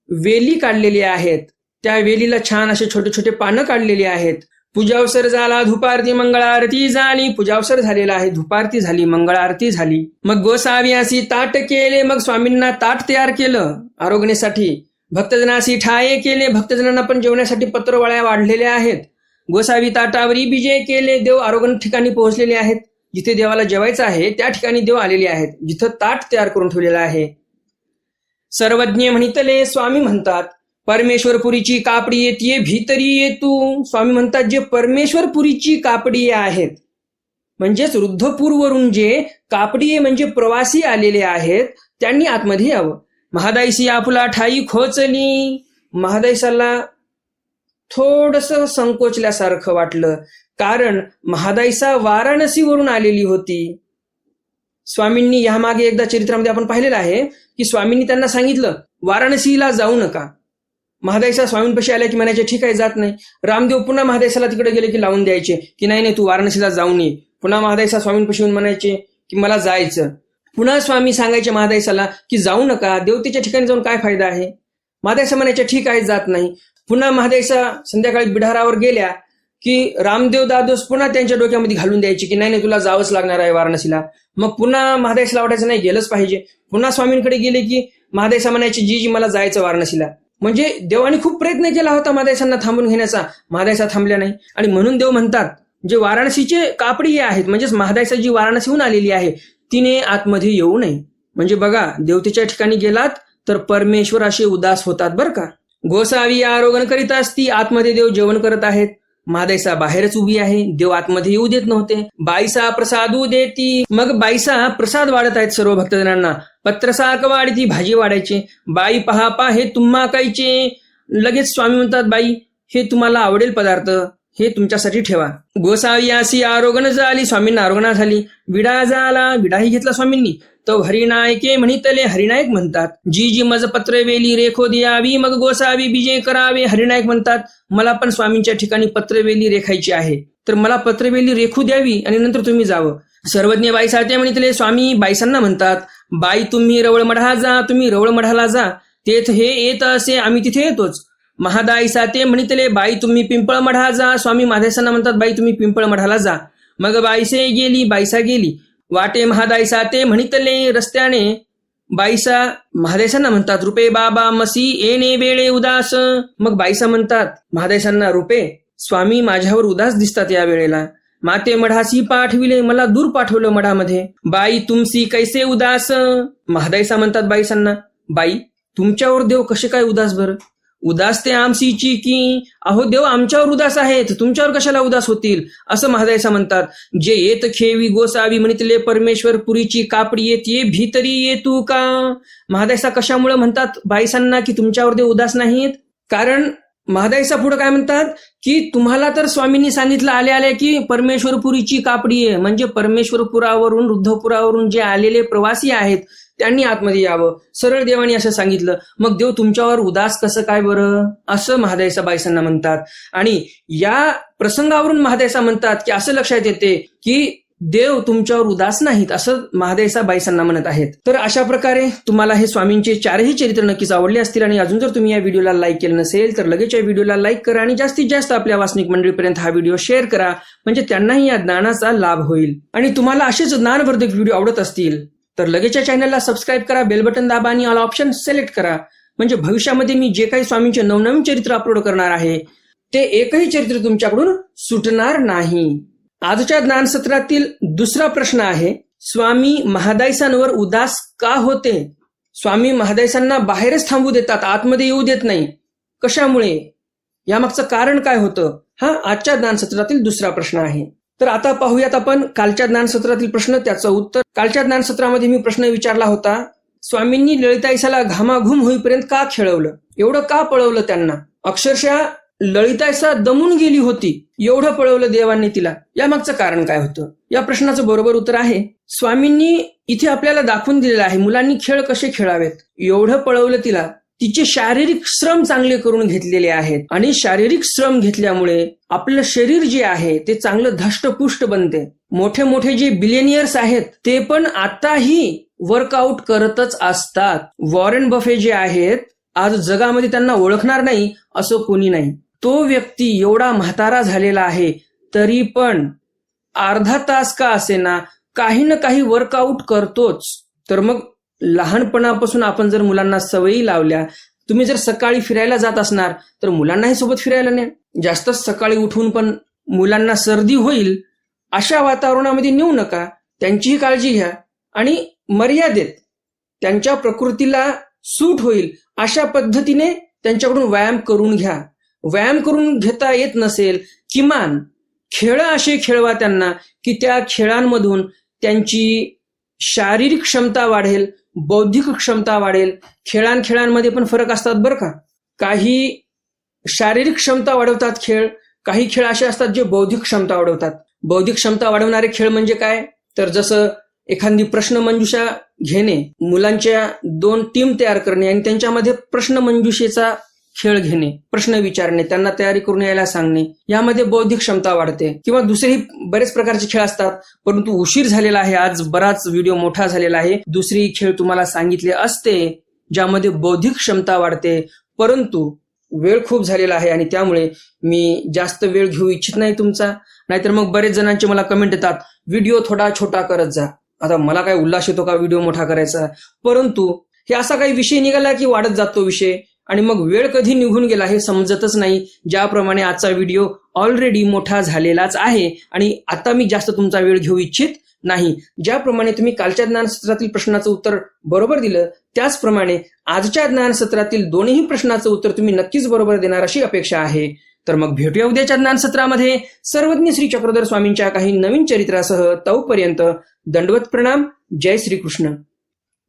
वेली काढलेली आहेत. त्या वेलीला छान असे छोटे छोटे पानं काढलेली आहेत. पूजावसर झाला, धुपारती मंगळारती झाली. पूजावसर झालेला आहे, धुपारती झाली, मंगळारती झाली. मग गोसाव्यासी ताट केले. मग स्वामींना ताट तयार केलं आरोग्यासाठी. भक्तजनासी ठाये केले. भक्तजनांना पण जेवण्यासाठी पत्रवाळ्या वाढलेल्या आहेत. गोसावी ताटावरी विजय केले. देव आरोग्य ठिकाणी पोहोचलेले आहेत. जिथे देवाला जेवायचं आहे त्या ठिकाणी देव आलेले आहेत, जिथं ताट तयार करून ठेवलेलं आहे. सर्वज्ञ म्हणितले. स्वामी म्हणतात परमेश्वरपुरीची कापडी येतीये भीतरी येतू. स्वामी म्हणतात जे परमेश्वरपुरीची कापडी आहेत म्हणजेच रुद्धपूरवरून जे कापडी म्हणजे प्रवासी आलेले आहेत त्यांनी आतमध्ये यावं. महादाईसी आपुला ठाई खोचली. महादाईसाला थोडस संकोचल्यासारखं वाटलं, कारण महादाईसा वाराणसीवरून आलेली होती. स्वामींनी यामागे एकदा चरित्रामध्ये आपण पाहिलेलं आहे की स्वामींनी त्यांना सांगितलं वाराणसीला जाऊ नका. महादाईसा स्वामींपाशी आल्या की म्हणायचे ठीक आहे जात नाही. रामदेव पुन्हा महादाईसाला तिकडे गेले की लावून द्यायचे की नाही नाही तू वाराणसीला जाऊन ये. पुन्हा महादाईसा स्वामींपाशी येऊन म्हणायचे की मला जायचं. पुन्हा स्वामी सांगायचे महादायसाला की जाऊ नका, देवतेच्या ठिकाणी जाऊन काय फायदा आहे. महादायसा म्हणायच्या ठीक आहे जात नाही. पुन्हा महादायसा संध्याकाळी बिढारावर गेल्या की रामदेव दादोस पुन्हा त्यांच्या डोक्यामध्ये घालून द्यायचे की नाही तुला जावंच लागणार आहे वाराणसीला. मग पुन्हा महादायसाला वाटायचं नाही गेलंच पाहिजे. पुन्हा स्वामींकडे गेले की महादायसा म्हणायचे जी मला जायचं वाराणसीला. म्हणजे देवाने खूप प्रयत्न केला होता महादायसांना थांबून घेण्याचा, महादायसा थांबल्या नाही. आणि म्हणून देव म्हणतात जे वाराणसीचे कापडी आहेत म्हणजेच महादायसा जी वाराणसीहून आलेली आहे तिने आतमध्ये येऊ नये. म्हणजे बघा देवतेच्या ठिकाणी गेलात तर परमेश्वर असे उदास होतात बरं का. गोसावी आरोगण करीत असती, आतमध्ये देव जेवण करत आहेत. महादायसा बाहेरच उभी आहे, देव आतमध्ये येऊ देत नव्हते. बाईसा प्रसादू देती, मग बाईसा प्रसाद वाढत आहेत सर्व भक्तजनांना. पत्रसाक वाढती, भाजी वाढायचे. बाई पहा हे तुम्हा कायचे. लगेच स्वामी म्हणतात बाई हे तुम्हाला आवडेल पदार्थ, हे तुमच्यासाठी ठेवा. गोसावी अशी आरोगण झाली, स्वामींना आरोगणा झाली. विडा झाला, विडाही घेतला स्वामींनी. तो हरिनायके म्हणितले, हरिनायक म्हणतात. जी जी मज पत्र वेली रेखो द्यावी, मग गोसावी बीजे करावे. हरिनायक म्हणतात मला पण स्वामींच्या ठिकाणी पत्रवेली रेखायची आहे, तर मला पत्रवेली रेखू द्यावी आणि नंतर तुम्ही जावं. सर्वज्ञ बाई साते म्हणितले, स्वामी बाईसांना म्हणतात बाई तुम्ही रवळ मढा जा, तुम्ही रवळ मढाला जा, तेथ हे येत असे आम्ही तिथे येतोच. महादाई साते म्हणितले, बाई तुम्ही पिंपळ मढा जा. स्वामी महादायसांना म्हणतात बाई तुम्ही पिंपळ मढाला जा. मग बाईसे गेली, बाईसा गेली. वाटे महादाई साते म्हणितले, रस्त्याने बाईसा महादायसांना म्हणतात रुपे बाबा मसी येणे वेळे उदास. मग बाईसा म्हणतात महादायसांना रुपे स्वामी माझ्यावर उदास दिसतात या वेळेला. माते मढासी पाठविले, मला दूर पाठवलं मढामध्ये. बाई तुमसी कैसे उदास. महादायसा म्हणतात बाईसांना बाई तुमच्यावर देव कसे काय उदास बरं. उदास ते आमसीची की, अहो देव आमच्यावर उदास आहेत, तुमच्यावर कशाला उदास होतील असं महादायसा म्हणतात. जे येत खेवी गोसावी म्हणितले, परमेश्वर पुरीची कापडी येते भीतरी येतू का. महादायसा कशामुळे म्हणतात बाईसांना की तुमच्यावर देव उदास नाहीत. कारण महादायसा पुढे काय म्हणतात की तुम्हाला तर स्वामींनी सांगितलं आले आले की परमेश्वरपुरीची कापडी आहे, म्हणजे परमेश्वरपुरावरून रुद्धपुरावरून जे आलेले प्रवासी आहेत त्यांनी आतमध्ये यावं. सरळ देवानी असं सांगितलं, मग देव तुमच्यावर उदास कसं काय बरं असं महादायसा बाईसांना म्हणतात. आणि या प्रसंगावरून महादायसा म्हणतात की असं लक्षात येते की देव तुमच्यावर उदास नाहीत असं महादायसा बाईसांना म्हणत आहेत. तर अशा प्रकारे तुम्हाला हे स्वामींचे चारही चरित्र नक्कीच आवडले असतील. आणि अजून जर तुम्ही या व्हिडिओला लाईक केलं नसेल तर लगेच या व्हिडिओला लाईक करा आणि जास्तीत जास्त आपल्या वासनिक मंडळीपर्यंत हा व्हिडिओ शेअर करा, म्हणजे त्यांनाही या ज्ञानाचा लाभ होईल. आणि तुम्हाला असेच ज्ञानवर्धक व्हिडिओ आवडत असतील तर लगेच या चॅनलला सबस्क्राईब करा, बेल बटन दाबा आणि ऑल ऑप्शन सिलेक्ट करा, म्हणजे भविष्यामध्ये मी जे काही स्वामींचे नवनवीन चरित्र अपलोड करणार आहे ते एकही चरित्र तुमच्याकडून सुटणार नाही. आजच्या ज्ञानसत्रातील दुसरा प्रश्न आहे, स्वामी महादायसांवर उदास का होते. स्वामी महादायसांना बाहेरच थांबू देतात, आतमध्ये येऊ देत नाही, कशामुळे, यामागचं कारण काय होतं, हा आजच्या ज्ञानसत्रातील दुसरा प्रश्न आहे. तर आता पाहूयात आपण कालच्या ज्ञानसत्रातील प्रश्न, त्याचं उत्तर. कालच्या ज्ञानसत्रामध्ये मी प्रश्न विचारला होता, स्वामींनी ललिताईसाला घामाघूम होईपर्यंत का खेळवलं, एवढं का पळवलं त्यांना. अक्षरशः ललिताईसा दमून गेली होती, एवढं पळवलं देवांनी तिला, यामागचं कारण काय होतं. या प्रश्नाचं बरोबर उत्तर आहे, स्वामींनी इथे आपल्याला दाखवून दिलेलं आहे मुलांनी खेळ कसे खेळावेत. एवढं पळवलं तिला, तिचे शारीरिक श्रम चांगले करून घेतलेले आहेत आणि शारीरिक श्रम घेतल्यामुळे आपलं शरीर जे आहे ते चांगलं धष्टपुष्ट बनते. मोठे मोठे जे बिलियनियर्स आहेत ते पण आताही वर्कआउट करतच असतात. वॉरेन बफे जे आहेत आज जगामध्ये त्यांना ओळखणार नाही असं कोणी नाही. तो व्यक्ती एवढा म्हातारा झालेला आहे तरी पण अर्धा तास का असेना काही ना काही वर्कआउट करतोच. तर मग लहानपणापासून आपण जर मुलांना सवयी लावल्या, तुम्ही जर सकाळी फिरायला जात असणार तर मुलांनाही सोबत फिरायला न्या. जास्तच सकाळी उठून पण मुलांना सर्दी होईल अशा वातावरणामध्ये नेऊ नका, त्यांचीही काळजी घ्या आणि मर्यादेत त्यांच्या प्रकृतीला सूट होईल अशा पद्धतीने त्यांच्याकडून व्यायाम करून घ्या. व्यायाम करून घेता येत नसेल किमान खेळ असे खेळवा त्यांना की त्या खेळांमधून त्यांची शारीरिक क्षमता वाढेल, बौद्धिक क्षमता वाढेल. खेळांमध्ये पण फरक असतात बरं का. काही शारीरिक क्षमता वाढवतात खेळ, काही खेळ असे असतात जे बौद्धिक क्षमता वाढवतात. बौद्धिक क्षमता वाढवणारे खेळ म्हणजे काय, तर जसं एखादी प्रश्नमंजुषा घेणे, मुलांच्या 2 टीम तयार करणे आणि त्यांच्यामध्ये प्रश्नमंजुषेचा खेळ घेणे, प्रश्न विचारणे, त्यांना तयारी करून यायला सांगणे, यामध्ये बौद्धिक क्षमता वाढते. किंवा दुसरेही बरेच प्रकारचे खेळ असतात, परंतु उशीर झालेला आहे, आज बराच व्हिडिओ मोठा झालेला आहे. दुसरी खेळ तुम्हाला सांगितले असते ज्यामध्ये बौद्धिक क्षमता वाढते, परंतु वेळ खूप झालेला आहे आणि त्यामुळे मी जास्त वेळ घेऊ इच्छित नाही तुमचा. नाहीतर मग बरेच जणांचे मला कमेंट येतात, व्हिडिओ थोडा छोटा करत जा. आता मला काय उल्हास येतो का व्हिडिओ मोठा करायचा, परंतु हे असा काही विषय निघाला की वाढत जातो विषय आणि मग वेळ कधी निघून गेला हे समजतच नाही. ज्याप्रमाणे आजचा व्हिडिओ ऑलरेडी मोठा झालेलाच आहे आणि आता मी जास्त तुमचा वेळ घेऊ इच्छित नाही. ज्याप्रमाणे तुम्ही कालच्या ज्ञानसत्रातील प्रश्नाचं उत्तर बरोबर दिलं, त्याचप्रमाणे आजच्या ज्ञानसत्रातील दोन्ही प्रश्नाचं उत्तर तुम्ही नक्कीच बरोबर देणार अशी अपेक्षा आहे. तर मग भेटूया उद्याच्या ज्ञानसत्रामध्ये सर्वज्ञ श्री चक्रधर स्वामींच्या काही नवीन चरित्रासह. तोपर्यंत दंडवत प्रणाम. जय श्रीकृष्ण.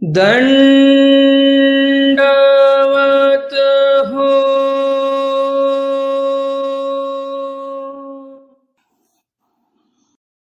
दंड